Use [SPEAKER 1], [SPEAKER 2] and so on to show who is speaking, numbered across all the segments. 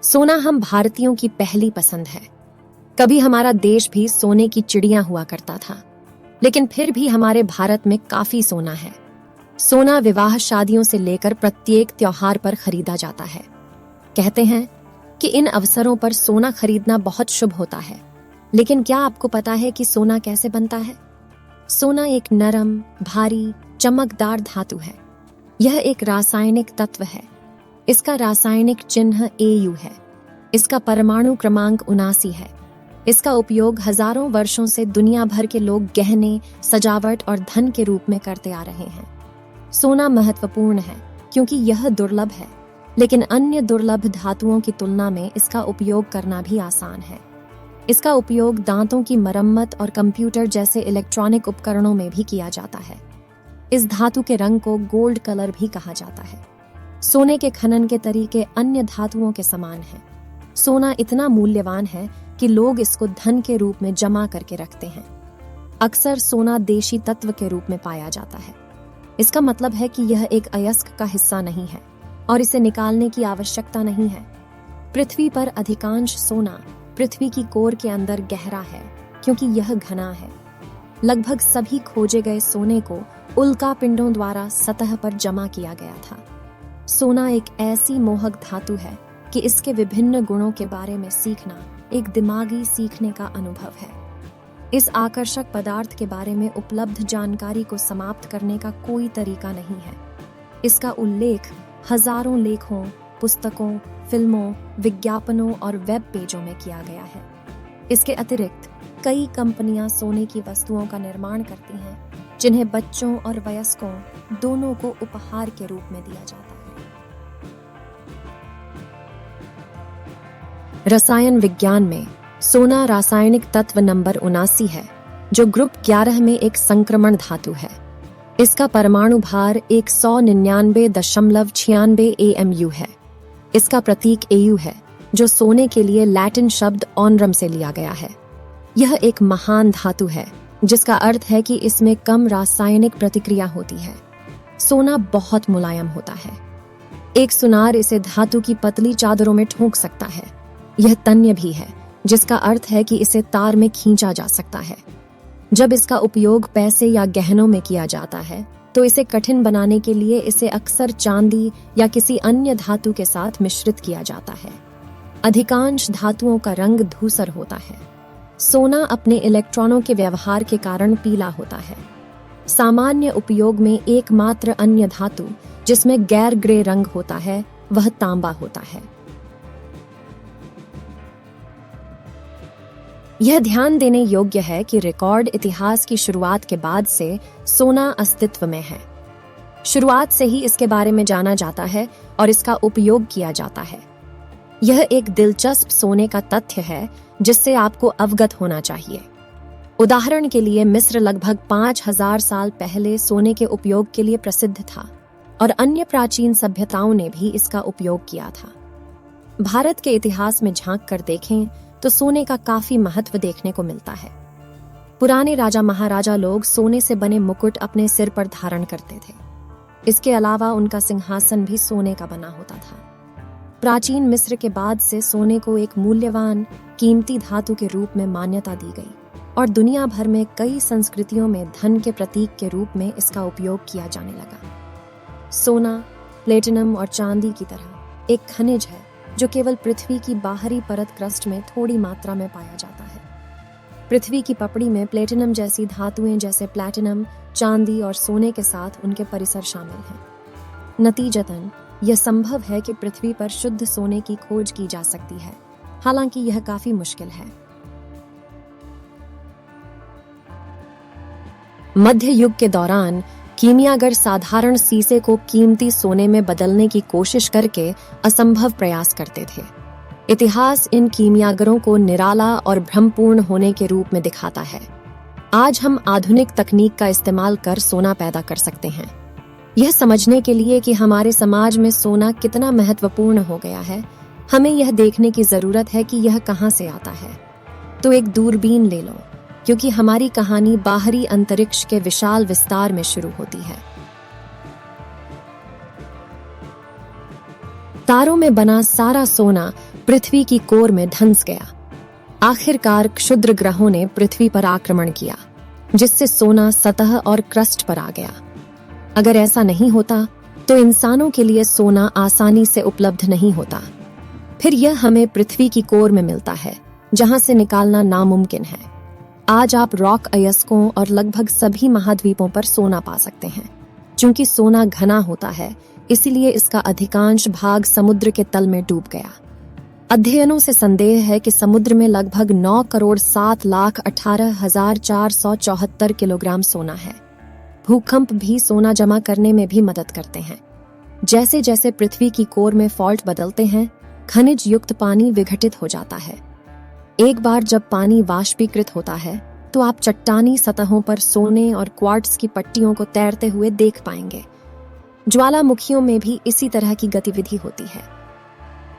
[SPEAKER 1] सोना हम भारतीयों की पहली पसंद है। कभी हमारा देश भी सोने की चिड़िया हुआ करता था, लेकिन फिर भी हमारे भारत में काफी सोना है। सोना विवाह शादियों से लेकर प्रत्येक त्योहार पर खरीदा जाता है। कहते हैं कि इन अवसरों पर सोना खरीदना बहुत शुभ होता है। लेकिन क्या आपको पता है कि सोना कैसे बनता है? सोना एक नरम, भारी, चमकदार धातु है। यह एक रासायनिक तत्व है। इसका रासायनिक चिन्ह Au है। इसका परमाणु क्रमांक 79 है। इसका उपयोग हजारों वर्षों से दुनिया भर के लोग गहने, सजावट और धन के रूप में करते आ रहे हैं। सोना महत्वपूर्ण है क्योंकि यह दुर्लभ है, लेकिन अन्य दुर्लभ धातुओं की तुलना में इसका उपयोग करना भी आसान है। इसका उपयोग दांतों की मरम्मत और कंप्यूटर जैसे इलेक्ट्रॉनिक उपकरणों में भी किया जाता है। इस धातु के रंग को गोल्ड कलर भी कहा जाता है। सोने के खनन के तरीके अन्य धातुओं के समान हैं। सोना इतना मूल्यवान है कि लोग इसको धन के रूप में जमा करके रखते हैं। अक्सर सोना देशी तत्व के रूप में पाया जाता है। इसका मतलब है कि यह एक अयस्क का हिस्सा नहीं है और इसे निकालने की आवश्यकता नहीं है। पृथ्वी पर अधिकांश सोना पृथ्वी की कोर के अंदर गहरा है क्योंकि यह घना है। लगभग सभी खोजे गए सोने को उल्का पिंडों द्वारा सतह पर जमा किया गया था। सोना एक ऐसी मोहक धातु है कि इसके विभिन्न गुणों के बारे में सीखना एक दिमागी सीखने का अनुभव है। इस आकर्षक पदार्थ के बारे में उपलब्ध जानकारी को समाप्त करने का कोई तरीका नहीं है। इसका उल्लेख हजारों लेखों, पुस्तकों, फिल्मों, विज्ञापनों और वेब पेजों में किया गया है। इसके अतिरिक्त कई कंपनियां सोने की वस्तुओं का निर्माण करती हैं, जिन्हें बच्चों और वयस्कों दोनों को उपहार के रूप में दिया जाता है। रसायन विज्ञान में सोना रासायनिक तत्व नंबर 79 है, जो ग्रुप 11 में एक संक्रमण धातु है। इसका परमाणु भार 199.96 AMU है। इसका प्रतीक Au है, जो सोने के लिए लैटिन शब्द ऑनरम से लिया गया है। यह एक महान धातु है, जिसका अर्थ है कि इसमें कम रासायनिक प्रतिक्रिया होती है। सोना बहुत मुलायम होता है। एक सुनार इसे धातु की पतली चादरों में ठोक सकता है। यह तन्य भी है, जिसका अर्थ है कि इसे तार में खींचा जा सकता है। जब इसका उपयोग पैसे या गहनों में किया जाता है, तो इसे कठिन बनाने के लिए इसे अक्सर चांदी या किसी अन्य धातु के साथ मिश्रित किया जाता है। अधिकांश धातुओं का रंग धूसर होता है। सोना अपने इलेक्ट्रॉनों के व्यवहार के कारण पीला होता है। सामान्य उपयोग में एकमात्र अन्य धातु जिसमें गैर ग्रे रंग होता है, वह तांबा होता है। यह ध्यान देने योग्य है कि रिकॉर्ड इतिहास की शुरुआत के बाद से सोना अस्तित्व में है। शुरुआत से ही इसके बारे में जाना जाता है और इसका उपयोग किया जाता है। यह एक दिलचस्प सोने का तथ्य है जिससे आपको अवगत होना चाहिए। उदाहरण के लिए मिस्र लगभग 5000 साल पहले सोने के उपयोग के लिए प्रसिद्ध था और अन्य प्राचीन सभ्यताओं ने भी इसका उपयोग किया था। भारत के इतिहास में झांक कर देखें तो सोने का काफी महत्व देखने को मिलता है। पुराने राजा महाराजा लोग सोने से बने मुकुट अपने सिर पर धारण करते थे। इसके अलावा उनका सिंहासन भी सोने का बना होता था। प्राचीन मिस्र के बाद से सोने को एक मूल्यवान, कीमती धातु के रूप में मान्यता दी गई और दुनिया भर में कई संस्कृतियों में धन के प्रतीक के रूप में इसका उपयोग किया जाने लगा। सोना, प्लेटिनम और चांदी की तरह एक खनिज है जो केवल पृथ्वी की बाहरी परत क्रस्ट में थोड़ी मात्रा में पाया जाता है। पृथ्वी की पपड़ी में प्लेटिनम जैसी धातुएं जैसे प्लैटिनम, चांदी और सोने के साथ उनके परिसर शामिल हैं। नतीजतन यह संभव है कि पृथ्वी पर शुद्ध सोने की खोज की जा सकती है, हालांकि यह काफी मुश्किल है। मध्य युग के दौरान कीमियागर साधारण सीसे को कीमती सोने में बदलने की कोशिश करके असंभव प्रयास करते थे। इतिहास इन कीमियागरों को निराला और भ्रमपूर्ण होने के रूप में दिखाता है। आज हम आधुनिक तकनीक का इस्तेमाल कर सोना पैदा कर सकते हैं। यह समझने के लिए कि हमारे समाज में सोना कितना महत्वपूर्ण हो गया है, हमें यह देखने की जरूरत है कि यह कहां से आता है। तो एक दूरबीन ले लो, क्योंकि हमारी कहानी बाहरी अंतरिक्ष के विशाल विस्तार में शुरू होती है। तारों में बना सारा सोना पृथ्वी की कोर में धंस गया। आखिरकार क्षुद्र ग्रहों ने पृथ्वी पर आक्रमण किया, जिससे सोना सतह और क्रस्ट पर आ गया। अगर ऐसा नहीं होता तो इंसानों के लिए सोना आसानी से उपलब्ध नहीं होता। फिर यह हमें पृथ्वी की कोर में मिलता है, जहां से निकालना नामुमकिन है। आज आप रॉक अयस्कों और लगभग सभी महाद्वीपों पर सोना पा सकते हैं। चूंकि सोना घना होता है, इसीलिए इसका अधिकांश भाग समुद्र के तल में डूब गया। अध्ययनों से संदेह है कि समुद्र में लगभग 9,07,18,474 किलोग्राम सोना है। भूकंप भी सोना जमा करने में भी मदद करते हैं। जैसे जैसे पृथ्वी की कोर में फॉल्ट बदलते हैं, खनिज युक्त पानी विघटित हो जाता है। एक बार जब पानी वाष्पीकृत होता है तो आप चट्टानी सतहों पर सोने और क्वार्ट्स की पट्टियों को तैरते हुए देख पाएंगे। ज्वालामुखियों में भी इसी तरह की गतिविधि होती है।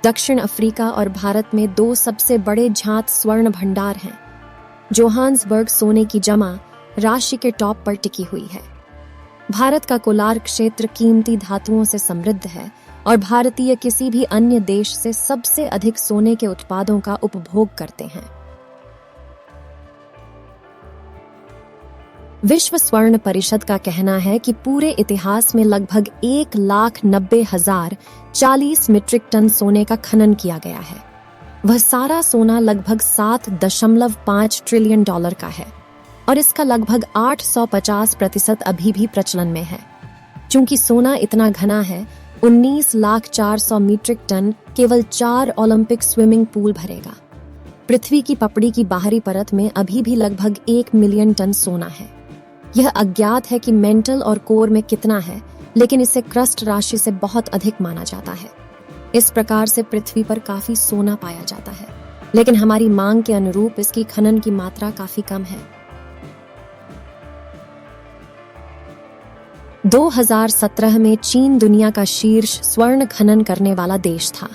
[SPEAKER 1] दक्षिण अफ्रीका और भारत में 2 सबसे बड़े झांत स्वर्ण भंडार हैं। जोहान्सबर्ग सोने की जमा राशि के टॉप पर टिकी हुई है। भारत का कोलार क्षेत्र कीमती धातुओं से समृद्ध है और भारतीय किसी भी अन्य देश से सबसे अधिक सोने के उत्पादों का उपभोग करते हैं। विश्व स्वर्ण परिषद का कहना है कि पूरे इतिहास में लगभग 1,90,040 मीट्रिक टन सोने का खनन किया गया है। वह सारा सोना लगभग $7.5 ट्रिलियन का है और इसका लगभग 850% अभी भी प्रचलन में है। चूंकि सोना इतना घना है, 19,04,000 मीट्रिक टन केवल 4 ओलंपिक स्विमिंग पूल भरेगा। पृथ्वी की पपड़ी की बाहरी परत में अभी भी लगभग 1 मिलियन टन सोना है। यह अज्ञात है कि मेंटल और कोर में कितना है, लेकिन इसे क्रस्ट राशि से बहुत अधिक माना जाता है। इस प्रकार से पृथ्वी पर काफी सोना पाया जाता है, लेकिन हमारी मांग के अनुरूप इसकी खनन की मात्रा काफी कम है। 2017 में चीन दुनिया का शीर्ष स्वर्ण खनन करने वाला देश था।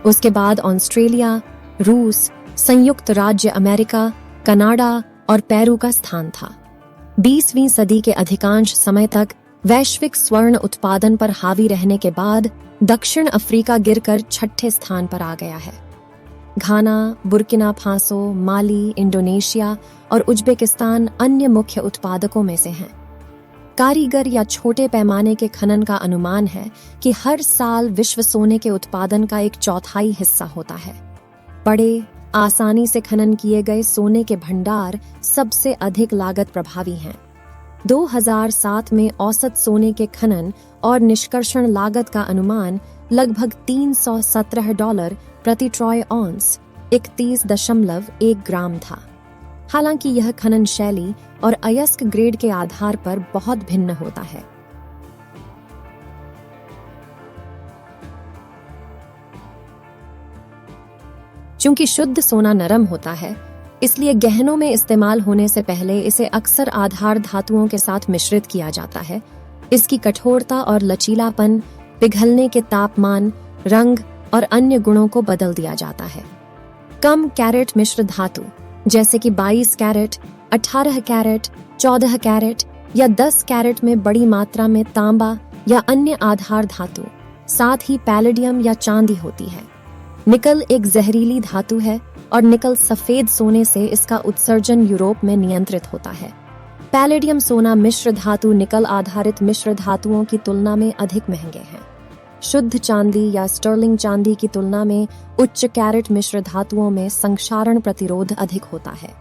[SPEAKER 1] उसके बाद ऑस्ट्रेलिया, रूस, संयुक्त राज्य अमेरिका, कनाडा और पेरू का स्थान था। 20वीं सदी के अधिकांश समय तक वैश्विक स्वर्ण उत्पादन पर हावी रहने के बाद दक्षिण अफ्रीका गिरकर 6ठे स्थान पर आ गया है। घाना, बुर्किना फासो, माली, इंडोनेशिया और उज्बेकिस्तान अन्य मुख्य उत्पादकों में से हैं। कारीगर या छोटे पैमाने के खनन का अनुमान है कि हर साल विश्व सोने के उत्पादन का 1/4 हिस्सा होता है। बड़े, आसानी से खनन किए गए सोने के भंडार सबसे अधिक लागत प्रभावी हैं। 2007 में औसत सोने के खनन और निष्कर्षण लागत का अनुमान लगभग $317 प्रति ट्रॉय ऑन्स 31.1 ग्राम था। हालांकि यह खनन शैली और अयस्क ग्रेड के आधार पर बहुत भिन्न होता है। चूंकि शुद्ध सोना नरम होता है, इसलिए गहनों में इस्तेमाल होने से पहले इसे अक्सर आधार धातुओं के साथ मिश्रित किया जाता है। इसकी कठोरता और लचीलापन, पिघलने के तापमान, रंग और अन्य गुणों को बदल दिया जाता है। कम कैरेट मिश्र धातु जैसे कि 22 कैरेट, 18 कैरेट, 14 कैरेट या 10 कैरेट में बड़ी मात्रा में तांबा या अन्य आधार धातु, साथ ही पैलेडियम या चांदी होती है। निकल एक जहरीली धातु है और निकल सफेद सोने से इसका उत्सर्जन यूरोप में नियंत्रित होता है। पैलेडियम सोना मिश्र धातु निकल आधारित मिश्र धातुओं की तुलना में अधिक महंगे हैं। शुद्ध चांदी या स्टर्लिंग चांदी की तुलना में उच्च कैरेट मिश्र धातुओं में संक्षारण प्रतिरोध अधिक होता है।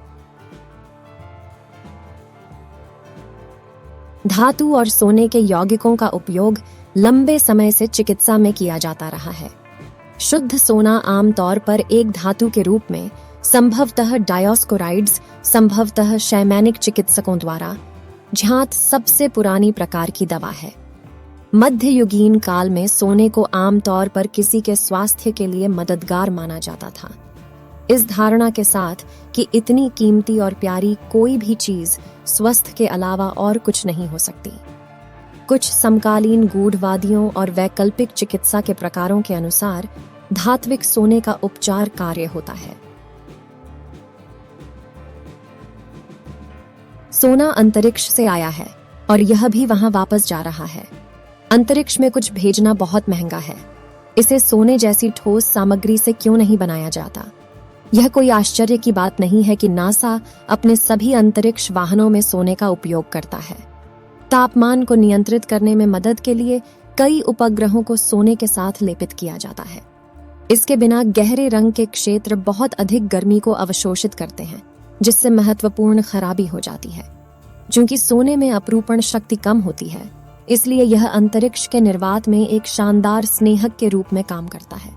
[SPEAKER 1] धातु और सोने के यौगिकों का उपयोग लंबे समय से चिकित्सा में किया जाता रहा है। शुद्ध सोना आमतौर पर एक धातु के रूप में, संभवतः डायोस्कोराइड्स, संभवतः शैमैनिक चिकित्सकों द्वारा झांत सबसे पुरानी प्रकार की दवा है। मध्ययुगीन काल में सोने को आमतौर पर किसी के स्वास्थ्य के लिए मददगार माना जाता था, इस धारणा के साथ कि इतनी कीमती और प्यारी कोई भी चीज स्वस्थ के अलावा और कुछ नहीं हो सकती। कुछ समकालीन गूढ़वादियों और वैकल्पिक चिकित्सा के प्रकारों के अनुसार धात्विक सोने का उपचार कार्य होता है। सोना अंतरिक्ष से आया है और यह भी वहां वापस जा रहा है। अंतरिक्ष में कुछ भेजना बहुत महंगा है। इसे सोने जैसी ठोस सामग्री से क्यों नहीं बनाया जाता? यह कोई आश्चर्य की बात नहीं है कि नासा अपने सभी अंतरिक्ष वाहनों में सोने का उपयोग करता है। तापमान को नियंत्रित करने में मदद के लिए कई उपग्रहों को सोने के साथ लेपित किया जाता है। इसके बिना गहरे रंग के क्षेत्र बहुत अधिक गर्मी को अवशोषित करते हैं, जिससे महत्वपूर्ण खराबी हो जाती है। चूंकि सोने में अपरूपण शक्ति कम होती है, इसलिए यह अंतरिक्ष के निर्वात में एक शानदार स्नेहक के रूप में काम करता है।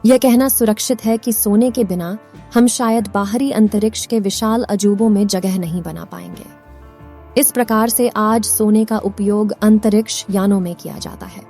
[SPEAKER 1] यह कहना सुरक्षित है कि सोने के बिना हम शायद बाहरी अंतरिक्ष के विशाल अजूबों में जगह नहीं बना पाएंगे। इस प्रकार से आज सोने का उपयोग अंतरिक्ष यानों में किया जाता है।